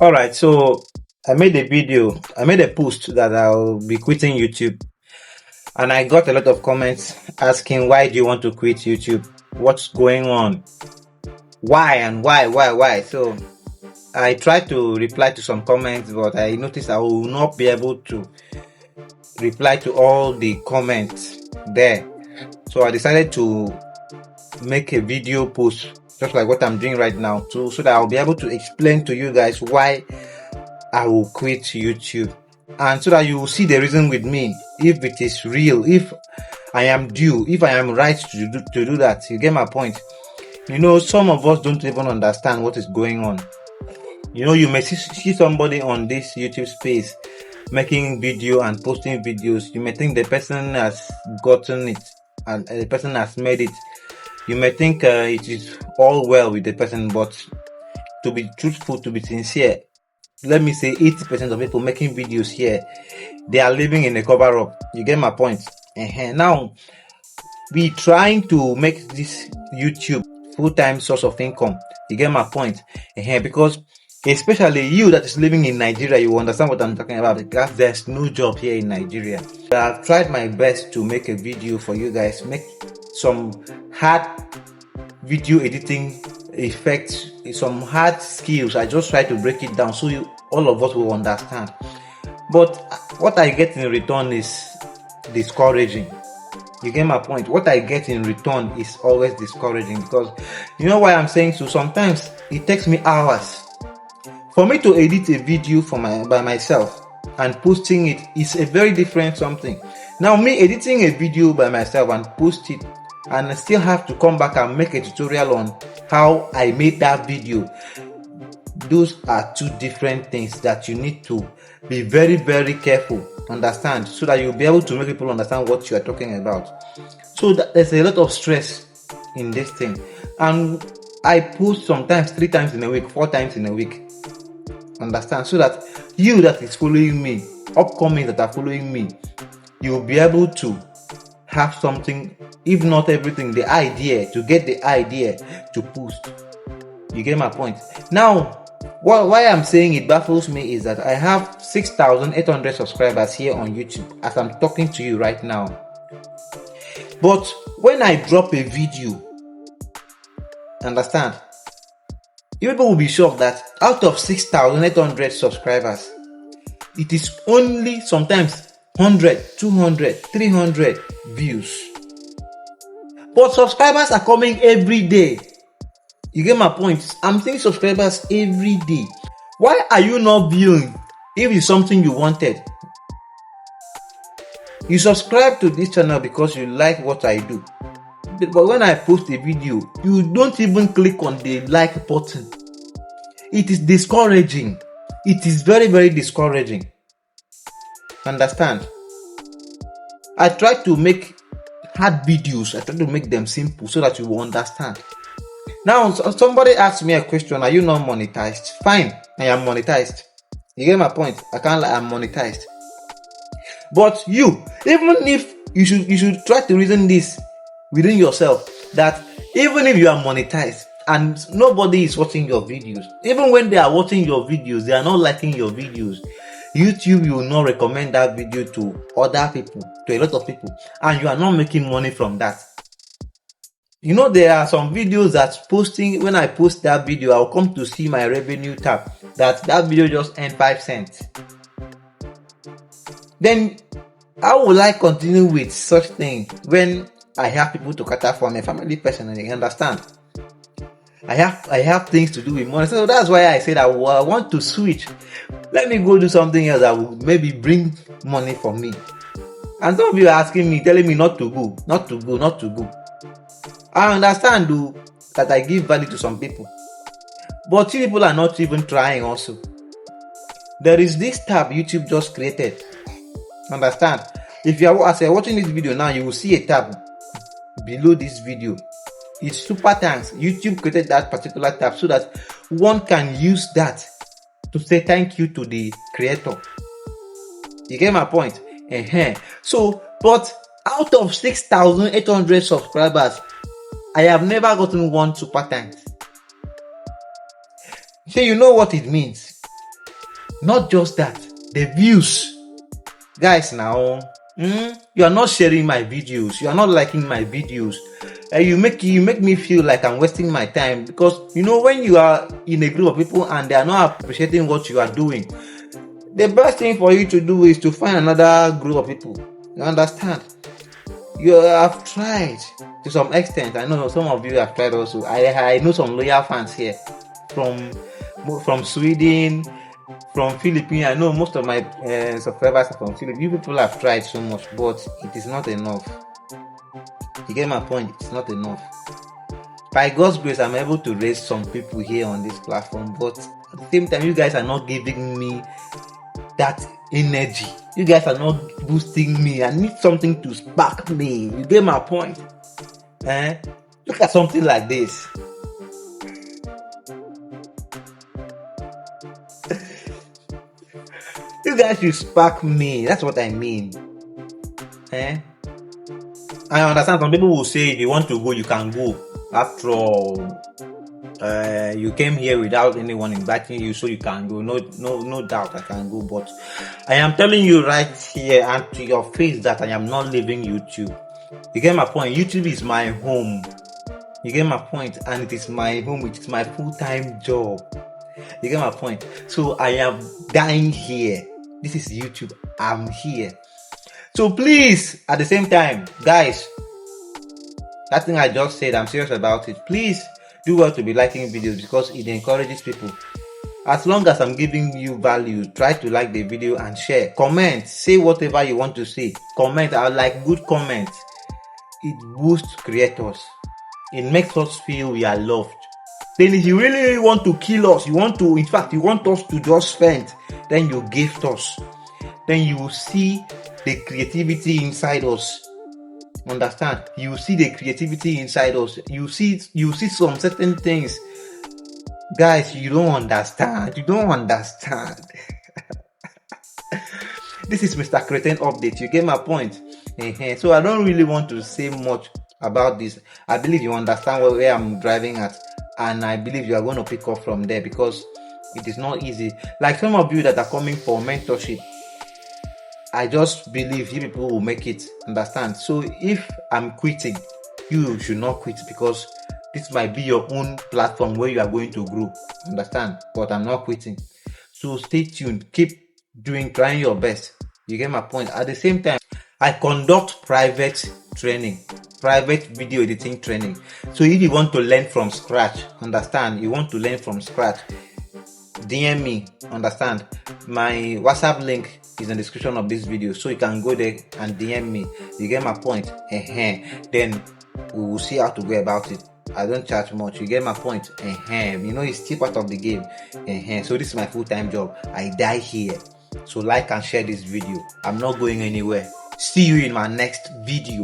All right, so I made a post that I'll be quitting YouTube, and I got a lot of comments asking, why do you want to quit YouTube? What's going on? Why and why? So I tried to reply to some comments, but I noticed I will not be able to reply to all the comments there. So I decided to make a video post just like what I'm doing right now, so that I'll be able to explain to you guys why I will quit YouTube, and so that you will see the reason with me, if it is real, if I am due, if I am right to do that. You get my point? Some of us don't even understand what is going on. You may see somebody on this YouTube space making video and posting videos. You may think the person has gotten it and the person has made it. You may think it is all well with the person, but to be truthful, to be sincere, let me say 80% of people making videos here, they are living in a cover up. You get my point? Now, we trying to make this YouTube full-time source of income. You get my point? Because especially you that is living in Nigeria, you understand what I'm talking about, because there's no job here in Nigeria. I've tried my best to make a video for you guys, make some hard video editing effects, some hard skills. I just try to break it down so all of us will understand. But what I get in return is discouraging. You get my point? What I get in return is always discouraging, because you know why I'm saying so? Sometimes it takes me hours for me to edit a video by myself, and posting it is a very different something. Now, me editing a video by myself and post it, and I still have to come back and make a tutorial on how I made that video. Those are two different things that you need to be very, very careful, understand, so that you'll be able to make people understand what you are talking about. So there's a lot of stress in this thing, and I post sometimes 3 times in a week, 4 times in a week, understand, so that you that is following me, upcoming that are following me, you'll be able to have something, if not everything, the idea, to get the idea to post. You get my point? Now, why I'm saying it baffles me is that I have 6,800 subscribers here on YouTube as I'm talking to you right now. But when I drop a video, understand, you people will be shocked that out of 6,800 subscribers, it is only sometimes 100, 200, 300 views. But subscribers are coming every day. You get my point? I'm seeing subscribers every day. Why are you not viewing if it's something you wanted? You subscribe to this channel because you like what I do. But when I post a video, you don't even click on the like button. It is discouraging. It is very, very discouraging. Understand? I try to make hard videos. I try to make them simple so that you will understand. Now, somebody asked me a question, are you not monetized? Fine, I am monetized. You get my point? I can't lie, I'm monetized. But even if you should try to reason this within yourself, that even if you are monetized and nobody is watching your videos, even when they are watching your videos, they are not liking your videos, YouTube will not recommend that video to other people, to a lot of people, and you are not making money from that. There are some videos that posting, when I post that video, I'll come to see my revenue tab that video just earned 5 cents. Then how will I continue with such thing when I have people to cater for? I'm a family person, and you understand, I have things to do with money. So that's why I said I want to switch. Let me go do something else that will maybe bring money for me. And some of you are asking me, telling me not to go. I understand though that I give value to some people, but you people are not even trying also. There is this tab YouTube just created. Understand? If you are, as you're watching this video now, you will see a tab below this video. It's super thanks. YouTube created that particular tab so that one can use that to say thank you to the creator. You get my point? So, but out of 6,800 subscribers, I have never gotten one super thanks. So you know what it means. Not just that, the views. Guys, now, you are not sharing my videos. You are not liking my videos. You make me feel like I'm wasting my time, because when you are in a group of people and they are not appreciating what you are doing, the best thing for you to do is to find another group of people. You understand? You have tried to some extent. I know some of you have tried also. I know some loyal fans here from Sweden, from Philippines. I know most of my subscribers are from Philippines. You people have tried so much, but it is not enough. You get my point? It's not enough. By God's grace, I'm able to raise some people here on this platform, but at the same time, you guys are not giving me that energy. You guys are not boosting me. I need something to spark me. You get my point? Look at something like this. You guys should spark me. That's what I mean. I understand some people will say if you want to go, you can go. After all, you came here without anyone inviting you, so you can go. No doubt I can go. But I am telling you right here and to your face that I am not leaving YouTube. You get my point? YouTube is my home. You get my point? And it is my home. It is my full-time job. You get my point? So I am dying here. This is YouTube. I'm here. So please, at the same time, guys, that thing I just said, I'm serious about it. Please do well to be liking videos, because it encourages people. As long as I'm giving you value, try to like the video and share. Comment, say whatever you want to say. Comment, I like good comments. It boosts creators. It makes us feel we are loved. Then if you really want to kill us, you want us to just faint, then you gift us. Then you will see the creativity inside us. Understand? You see the creativity inside us. You see some certain things. Guys, you don't understand. You don't understand. This is Mr. Cretin Update. You get my point? So I don't really want to say much about this. I believe you understand where I'm driving at, and I believe you are going to pick up from there, because it is not easy. Like some of you that are coming for mentorship, I just believe you people will make it. Understand? So if I'm quitting, you should not quit, because this might be your own platform where you are going to grow. Understand? But I'm not quitting. So stay tuned. Keep trying your best. You get my point? At the same time, I conduct private training, private video editing training. So if you want to learn from scratch, understand? You want to learn from scratch, DM me. Understand? My WhatsApp link is in the description of this video, so you can go there and DM me. You get my point? Then we will see how to go about it. I don't charge much. You get my point? It's still part of the game. So this is my full-time job. I die here. So like and share this video. I'm not going anywhere. See you in my next video.